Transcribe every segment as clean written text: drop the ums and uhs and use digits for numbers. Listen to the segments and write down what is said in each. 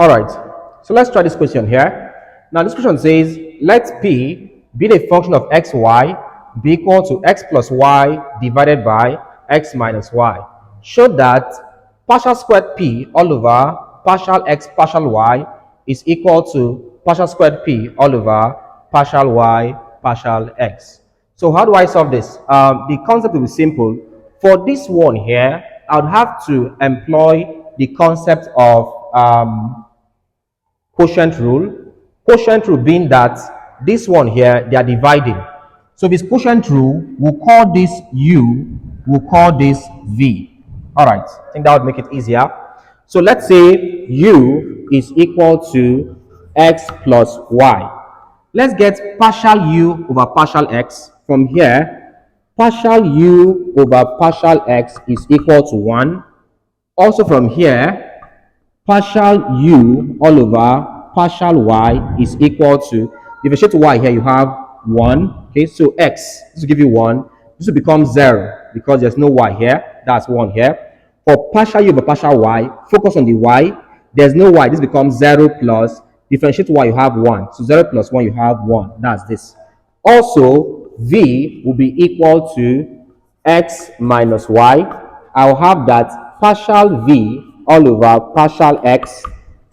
All right, so let's try this question here. Now, this question says, let P be the function of xy be equal to x plus y divided by x minus y. Show that partial squared P all over partial x partial y is equal to partial squared P all over partial y partial x. So how do I solve this? The concept will be simple. For this one here, I would have to employ the concept of quotient rule. Quotient rule being that this one here, they are dividing. So this quotient rule, we'll call this U, we'll call this V. All right, I think that would make it easier. So let's say U is equal to x plus y. Let's get partial U over partial x. From here, partial U over partial x is equal to 1. Also from here, partial U all over partial y is equal to, differentiate y here, you have 1. Okay, so x, this will give you 1. This will become 0 because there's no y here. That's 1 here. For partial u over partial y, focus on the y. There's no y. This becomes 0 plus, differentiate y, you have 1. So 0 plus 1, you have 1. That's this. Also, v will be equal to x minus y. I'll have that partial v all over partial x.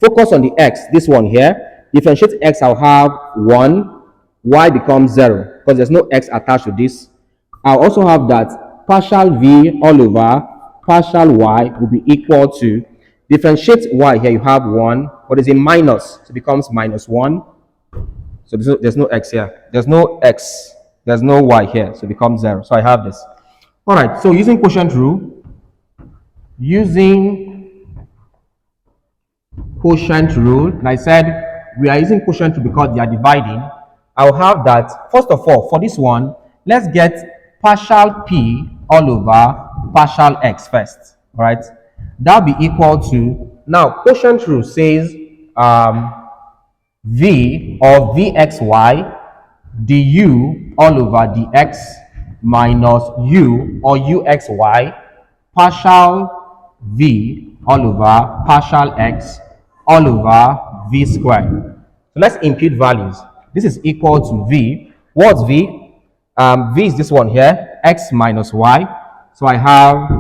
Focus on the x, this one here. Differentiate x, I'll have 1. Y becomes 0 because there's no x attached to this. I'll also have that partial v all over partial y will be equal to, differentiate y here, you have 1. But there's a minus, so it becomes minus 1. So there's no x here. There's no x. There's no y here, so it becomes 0. So I have this. All right, so using quotient rule, and I said we are using quotient rule because they are dividing. I'll have that, first of all, for this one, let's get partial p all over partial x first. All right, that'll be equal to, now quotient rule says v or vxy du all over dx minus u or uxy partial v all over partial x all over v squared. So let's impute values. This is equal to v. What's v? V is this one here, x minus y. So I have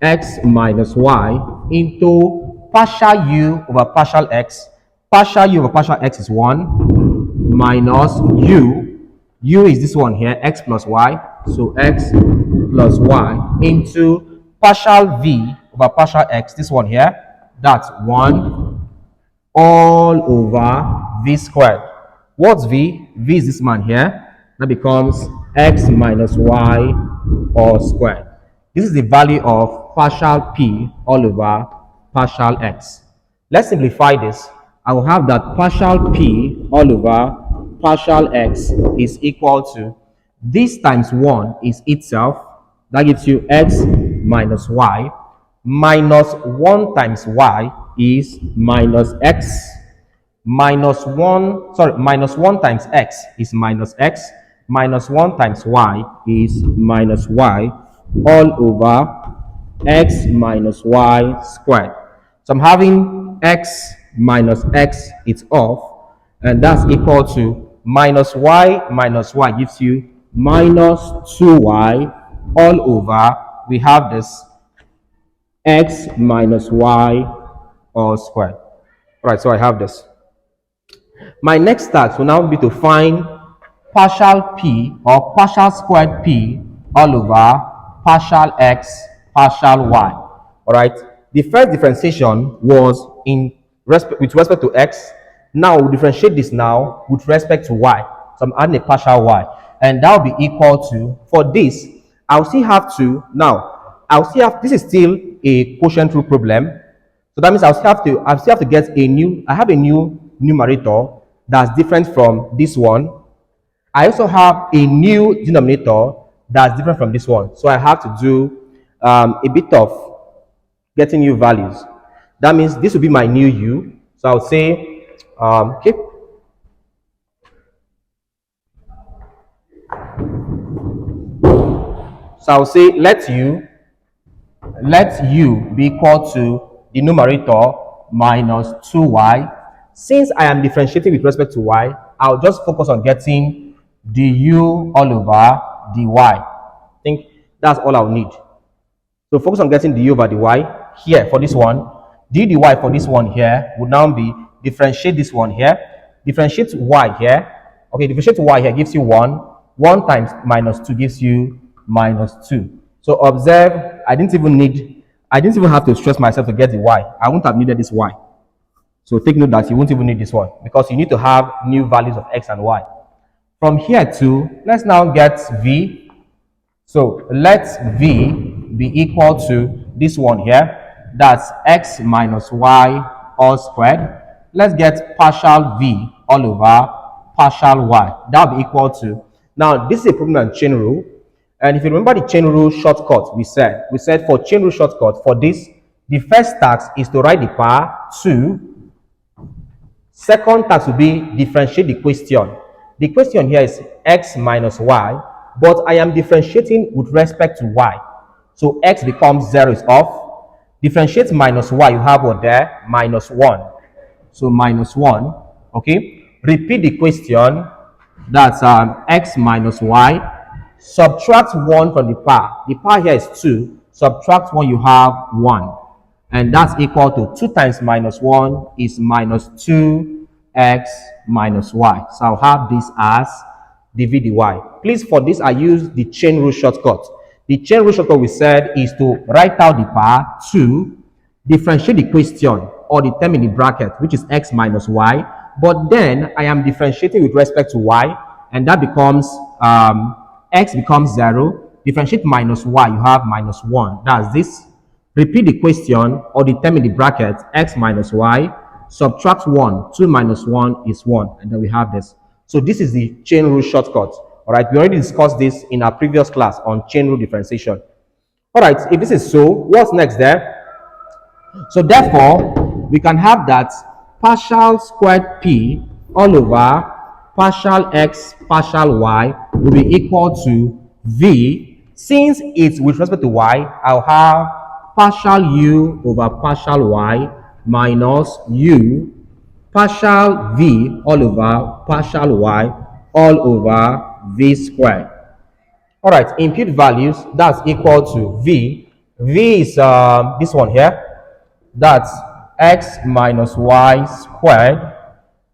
x minus y into partial u over partial x. Partial u over partial x is 1 minus u. U is this one here, x plus y. So x plus y into partial v over partial x, this one here, that's 1 all over v squared. What's v? V is this man here. That becomes x minus y all squared. This is the value of partial p all over partial x. Let's simplify this. I will have that partial p all over partial x is equal to, this times 1 is itself. That gives you x minus y. Minus 1 times y is minus x. Minus 1 times x is minus x. Minus 1 times y is minus y all over x minus y squared. So I'm having x minus x, it's off, and that's equal to minus y gives you minus 2y all over, we have this x minus y all squared. All right, so I have this. My next task will now be to find partial p or partial squared p all over partial x partial y. All right, the first differentiation was with respect to x. Now we'll differentiate this now with respect to y. So I'm adding a partial y, and that will be equal to, for this, I'll still have to, this is still a quotient rule problem. So that means I still have to get a new numerator that's different from this one. I also have a new denominator that's different from this one. So I have to do a bit of getting new values. That means this will be my new u. So I'll say, okay. So I'll say let u be equal to the numerator minus 2y. Since I am differentiating with respect to y, I'll just focus on getting du all over dy. I think that's all I'll need. So focus on getting du over dy here for this one. Du dy for this one here would now be differentiate this one here. Differentiate y here. Okay, differentiate y here gives you 1. 1 times minus 2 gives you minus 2. So observe, I didn't even have to stress myself to get the y. I wouldn't have needed this y. So take note that you won't even need this one because you need to have new values of x and y. From here to, let's now get v. So let v be equal to this one here. That's x minus y all squared. Let's get partial v all over partial y. That will be equal to, now this is a problem on chain rule. And if you remember the chain rule shortcut, we said for chain rule shortcut, for this, the first task is to write the power 2. Second task will be differentiate the question. The question here is x minus y, but I am differentiating with respect to y. So x becomes 0 is off. Differentiate minus y, you have what there? Minus 1. So minus 1, okay? Repeat the question, that's x minus y. Subtract 1 from the power. The power here is 2. Subtract 1, you have 1. And that's equal to 2 times minus 1 is minus 2x minus y. So I'll have this as dv dy. Please, for this, I use the chain rule shortcut. The chain rule shortcut we said is to write out the power 2, differentiate the question or the term in the bracket, which is x minus y. But then I am differentiating with respect to y, and that becomes x becomes 0. Differentiate minus y, you have minus 1. That's this. Repeat the question or the term in the bracket, x minus y. Subtract 1. 2 minus 1 is 1. And then we have this. So this is the chain rule shortcut. All right. We already discussed this in our previous class on chain rule differentiation. All right. If this is so, what's next there? So therefore, we can have that partial squared p all over partial x partial y will be equal to v. Since it's with respect to y, I'll have partial u over partial y minus u partial v all over partial y all over v squared. All right, impute values, that's equal to v. V is this one here. That's x minus y squared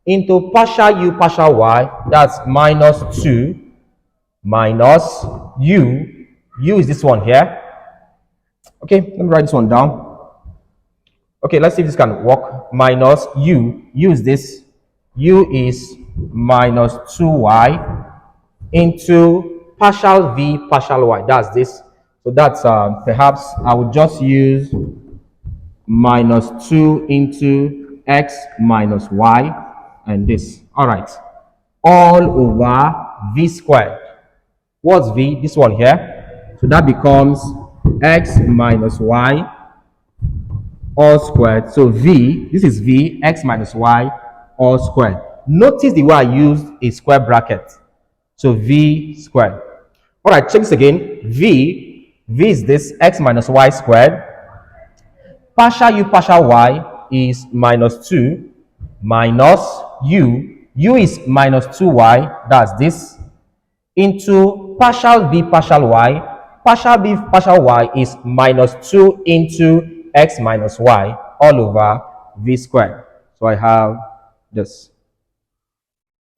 into partial u partial y, that's minus 2 minus u. U is this one here. Okay, let me write this one down. Okay, let's see if this can work. Minus u. U is this. U is minus 2y into partial v partial y. That's this. So that's perhaps I would just use minus 2 into x minus y and this. All right. All over v squared. What's v? This one here. So that becomes x minus y all squared. So v, this is v, x minus y all squared. Notice the way I used a square bracket. So v squared. All right, check this again. V is this, x minus y squared. Partial u partial y is minus 2 minus u. U is minus 2y, that's this, into partial v partial y. Partial v partial y is minus 2 into x minus y all over v squared. So I have this.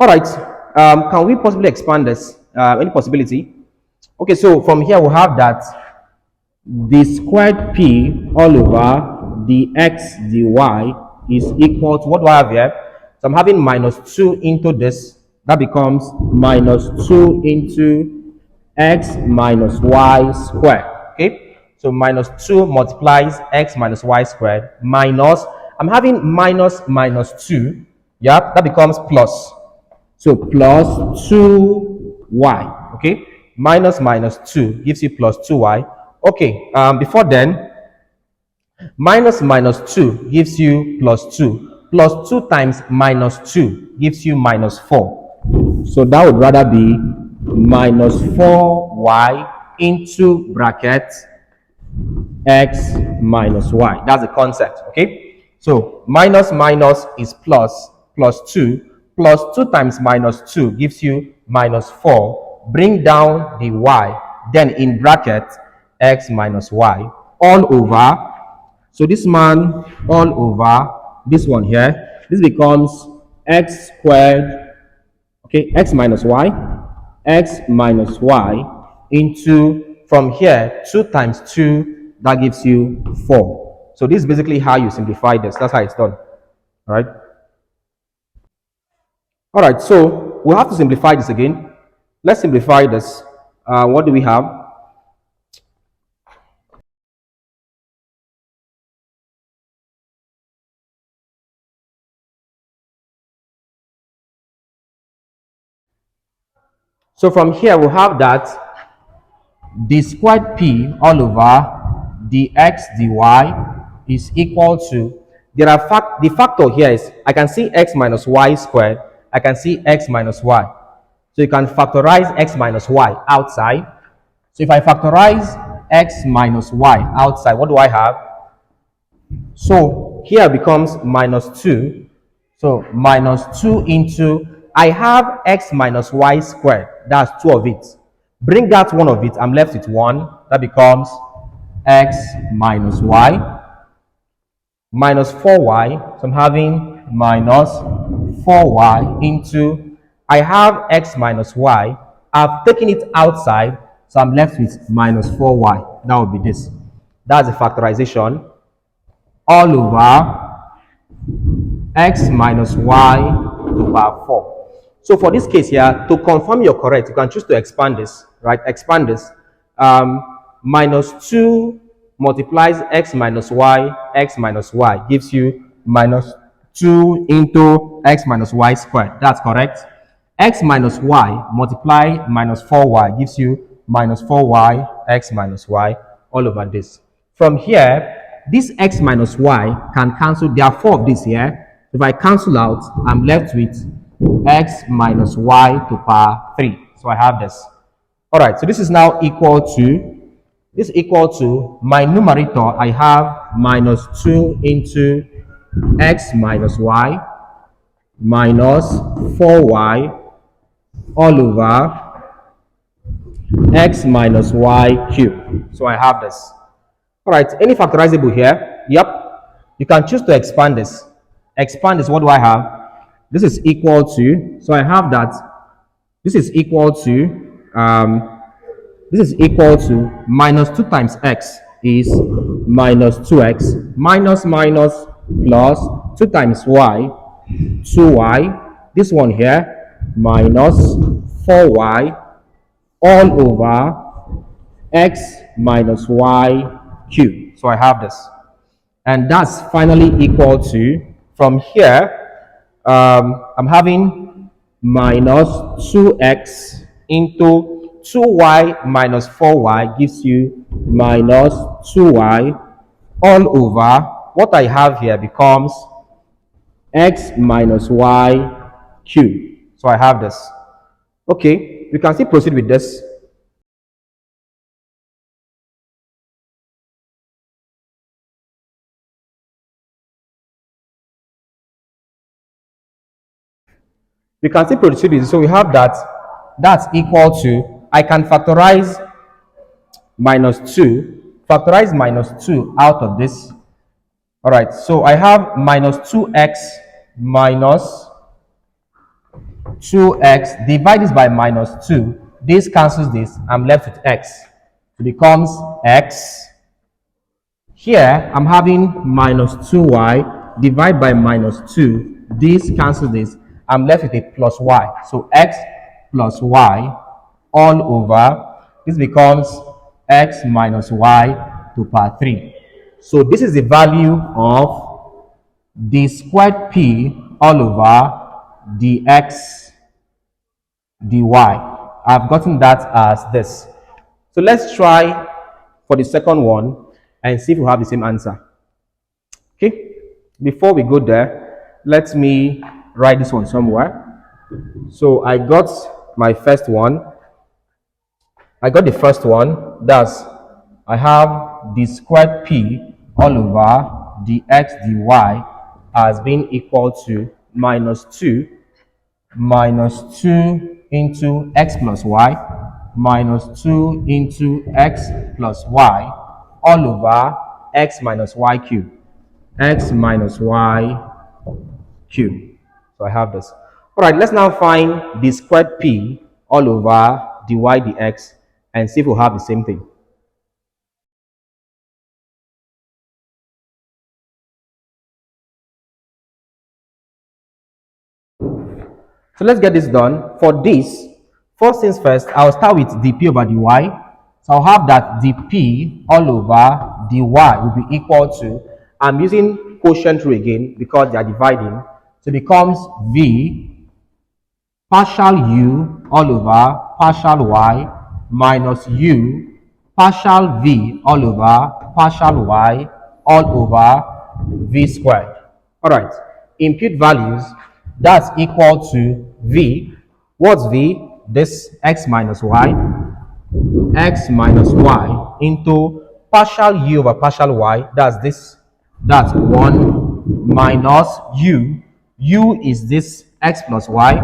All right, can we possibly expand this? Any possibility? Okay, so from here we have that the squared p all over the x dy is equal to, what do I have here? So I'm having minus 2 into this. That becomes minus 2 into x minus y squared. Okay, so minus 2 multiplies x minus y squared minus, I'm having minus 2. Yeah, that becomes plus. So plus 2y. Okay, minus 2 gives you plus 2y. Okay, before then, minus 2 gives you plus 2. Plus 2 times minus 2 gives you minus 4. So that would rather be minus 4y into bracket x minus y. That's the concept, okay? So minus minus is plus, plus 2. Plus 2 times minus 2 gives you minus 4. Bring down the y. Then in bracket, x minus y. All over. So this man all over this one here. This becomes x squared, okay, x minus y into, from here, 2 times 2, that gives you 4. So this is basically how you simplify this. That's how it's done. All right. All right, so we'll have to simplify this again. Let's simplify this. What do we have? So from here, we'll have that d squared p all over dx dy is equal to, the factor here is, I can see x minus y squared, I can see x minus y. So you can factorize x minus y outside. So if I factorize x minus y outside, what do I have? So here becomes minus 2. So minus 2 into, I have x minus y squared. That's 2 of it. Bring out one of it. I'm left with 1. That becomes x minus y minus 4y. So I'm having minus 4y into, I have x minus y. I've taken it outside. So I'm left with minus 4y. That would be this. That's the factorization all over x minus y to the power 4. So for this case here, to confirm you're correct, you can choose to expand this, right? Expand this. Minus 2 multiplies x minus y gives you minus 2 into x minus y squared. That's correct. X minus y multiply minus 4y gives you minus 4y x minus y all over this. From here, this x minus y can cancel. There are 4 of this here. If I cancel out, I'm left with x minus y to power 3. So I have this. All right, so this is now equal to my numerator. I have minus 2 into x minus y minus 4y all over x minus y cubed. So I have this. All right, any factorizable here? Yep. You can choose to expand this. Expand this. What do I have? This is equal to, so I have that. This is equal to minus 2 times x is minus 2x minus minus plus 2 times y, 2y. This one here minus 4y all over x minus y cubed. So I have this. And that's finally equal to, from here, I'm having minus 2x into 2y minus 4y gives you minus 2y all over, what I have here becomes x minus y cubed. So I have this. Okay, we can still proceed with this. We can still proceed with this. So we have that. That's equal to, I can factorize minus 2. Factorize minus 2 out of this. All right, so I have minus 2x minus 2x. Divide this by minus 2. This cancels this. I'm left with x. It becomes x. Here, I'm having minus 2y. Divide by minus 2. This cancels this. I'm left with a plus y. So x plus y all over. This becomes x minus y to power 3. So this is the value of d squared p all over dx dy. I've gotten that as this. So let's try for the second one and see if we have the same answer. Okay, before we go there, let me write this one somewhere. So I got my first one. I got the first one. That's, I have d squared p all over dx dy as being equal to -2 into x plus y minus 2 into x plus y all over x minus y cube. X minus y cube. So I have this. All right, let's now find the squared p all over dy dx and see if we'll have the same thing. So let's get this done. For this, first things first, I'll start with dp over dy. So I'll have that dp all over dy will be equal to, I'm using quotient rule again because they are dividing. So it becomes v partial u all over partial y minus u partial v all over partial y all over v squared. All right, impute values, that's equal to v. What's v? This x minus y into partial u over partial y, that's this, that's 1 minus u is this x plus y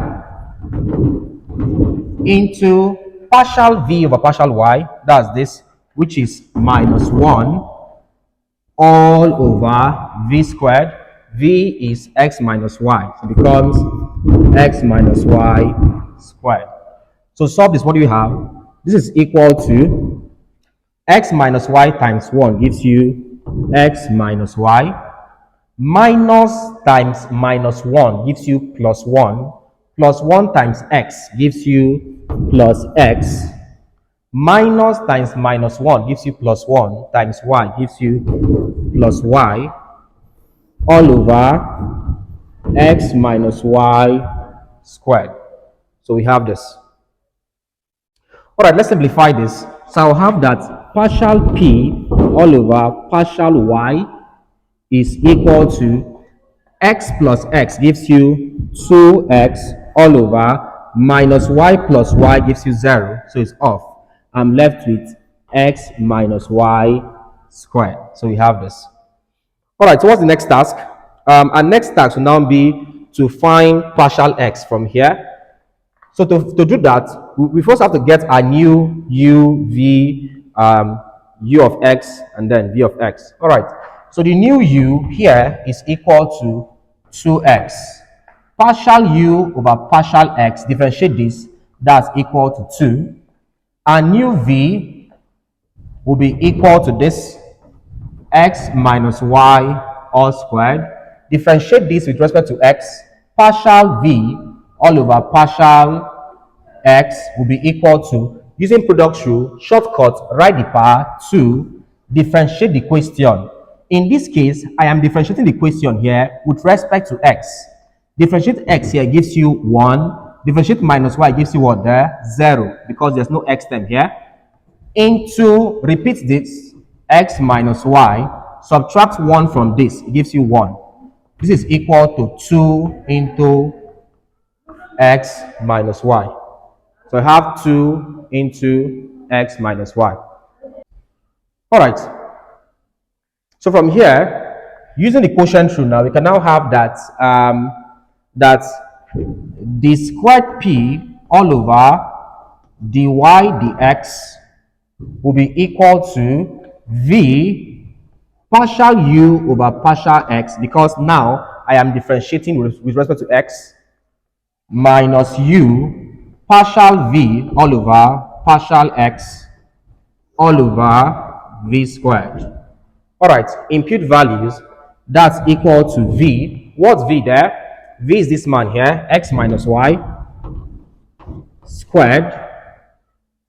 into partial v over partial y, that's this, which is -1 all over v squared. V is x minus y, so it becomes x minus y squared. So solve this, what do you have? This is equal to x minus y times 1 gives you x minus y, minus times -1 gives you +1, +1 times x gives you plus x, minus times -1 gives you +1 times y gives you plus y all over x minus y squared. So we have this. All right, let's simplify this. So I'll have that partial p all over partial y is equal to x plus x gives you 2x all over minus y plus y gives you 0. So it's off. I'm left with x minus y squared. So we have this. All right, so what's the next task? Our next task will now be to find partial x from here. So to do that, we first have to get our new u, v, u of x, and then v of x. All right, so the new u here is equal to 2x. Partial u over partial x, differentiate this, that's equal to 2. Our new v will be equal to this, x minus y all squared. Differentiate this with respect to x. Partial v all over partial x will be equal to, using product rule, shortcut, write the power to differentiate the question. In this case, I am differentiating the question here with respect to x. Differentiate x here gives you 1. Differentiate minus y gives you what there? 0, because there's no x term here. Into, repeat this, x minus y, subtract 1 from this, it gives you 1. This is equal to 2 into x minus y. So I have 2 into x minus y. All right. So from here, using the quotient rule now, we can now have that that the squared p all over dy dx will be equal to v partial u over partial x, because now I am differentiating with respect to x, minus u partial v all over partial x all over v squared. All right, impute values, that's equal to v. What's v there? V is this man here, x minus y squared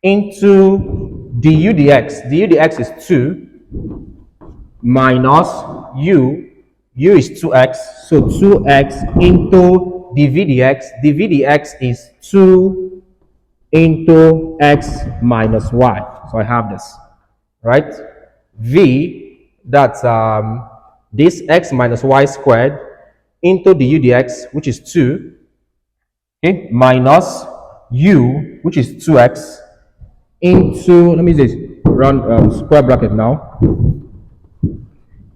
into du dx. Du dx is 2 minus u is 2x, so 2x into dv dx. Dv dx is 2 into x minus y. So I have this, right? V, that's this x minus y squared into du dx, which is 2, okay, minus u, which is 2x, into, let me just run square bracket now,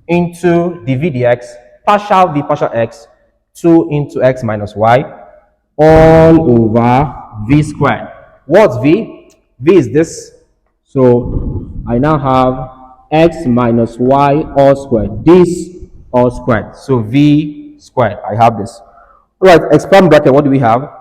into dv dx partial v partial x, 2 into x minus y, all over v squared. What's v? V is this. So I now have x minus y all squared. This all squared. So v squared. I have this. All right, expand bracket. What do we have?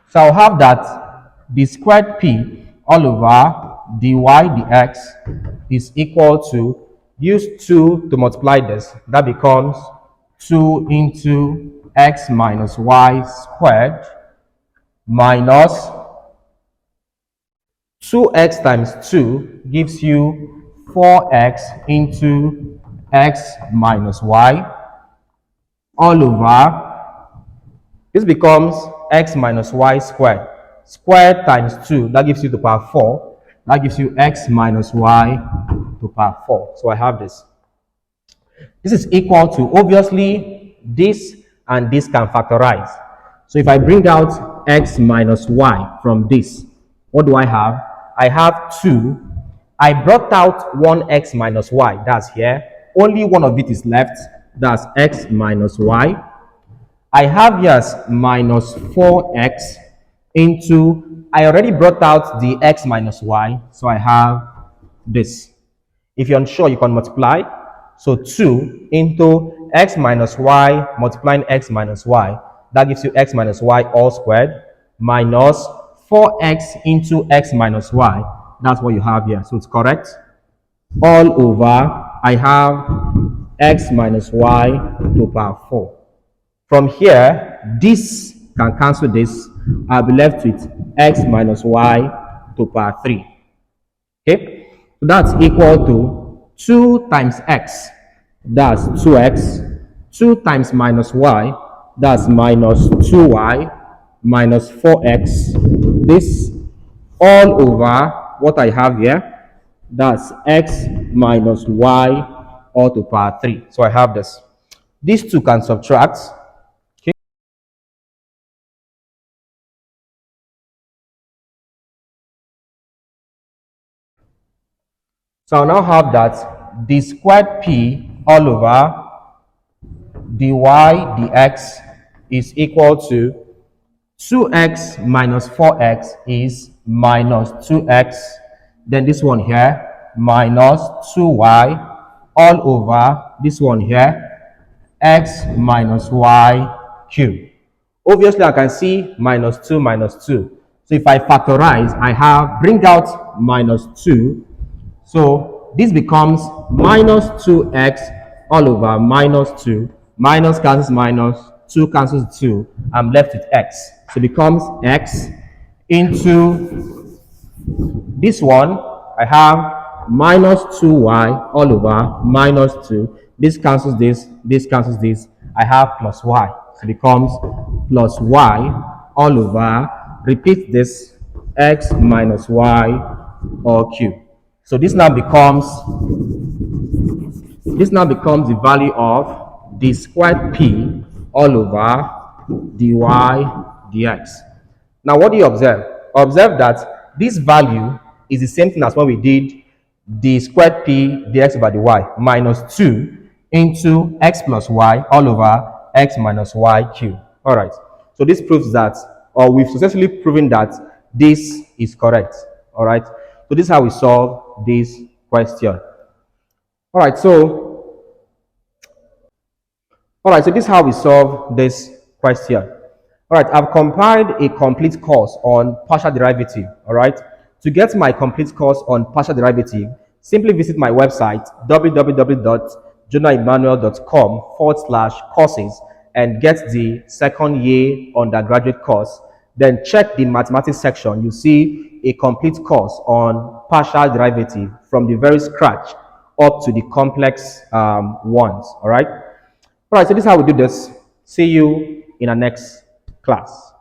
So I'll have that the squared p all over dy dx is equal to, use 2 to multiply this. That becomes 2 into x minus y squared minus 2x times 2 gives you 4x into x minus y all over, this becomes x minus y squared. Squared times 2, that gives you the power 4. That gives you x minus y to power 4. So I have this. This is equal to, obviously, this and this can factorize. So if I bring out x minus y from this, what do I have? I have 2. I brought out 1x minus y. That's here. Only one of it is left. That's x minus y. I have yes minus 4x into, I already brought out the x minus y, so I have this. If you're unsure, you can multiply. So 2 into x minus y multiplying x minus y, that gives you x minus y all squared minus 4x into x minus y. That's what you have here. So it's correct. All over, I have x minus y to power 4. From here, this can cancel this. I'll be left with x minus y to power 3. Okay, so that's equal to 2 times x, that's 2x, 2 times minus y, that's minus 2y, minus 4x. This all over what I have here, that's x minus y all to power 3. So I have this. These two can subtract. So I'll now have that d squared p all over dy dx is equal to 2x minus 4x is minus 2x. Then this one here minus 2y all over this one here x minus y cubed. Obviously, I can see minus 2 minus 2. So if I factorize, I have bring out minus 2. So this becomes minus 2x all over minus 2. Minus cancels minus, 2 cancels 2. I'm left with x. So it becomes x into this one. I have minus 2y all over minus 2. This cancels this cancels this. I have plus y. So it becomes plus y all over, repeat this, x minus y all cubed. So this now becomes the value of d squared p all over dy dx. Now what do you observe? Observe that this value is the same thing as what we did d squared p dx over dy minus 2 into x plus y all over x minus y cubed. All right. So this proves that, or we've successfully proven that this is correct. All right. So this is how we solve this question. All right. So this is how we solve this question. All right. I've compiled a complete course on partial derivative. All right. To get my complete course on partial derivative, simply visit my website www.jonaemmanuel.com/courses and get the second year undergraduate course. Then check the mathematics section. You see a complete course on partial derivative from the very scratch up to the complex ones. All right. So this is how we do this. See you in our next class.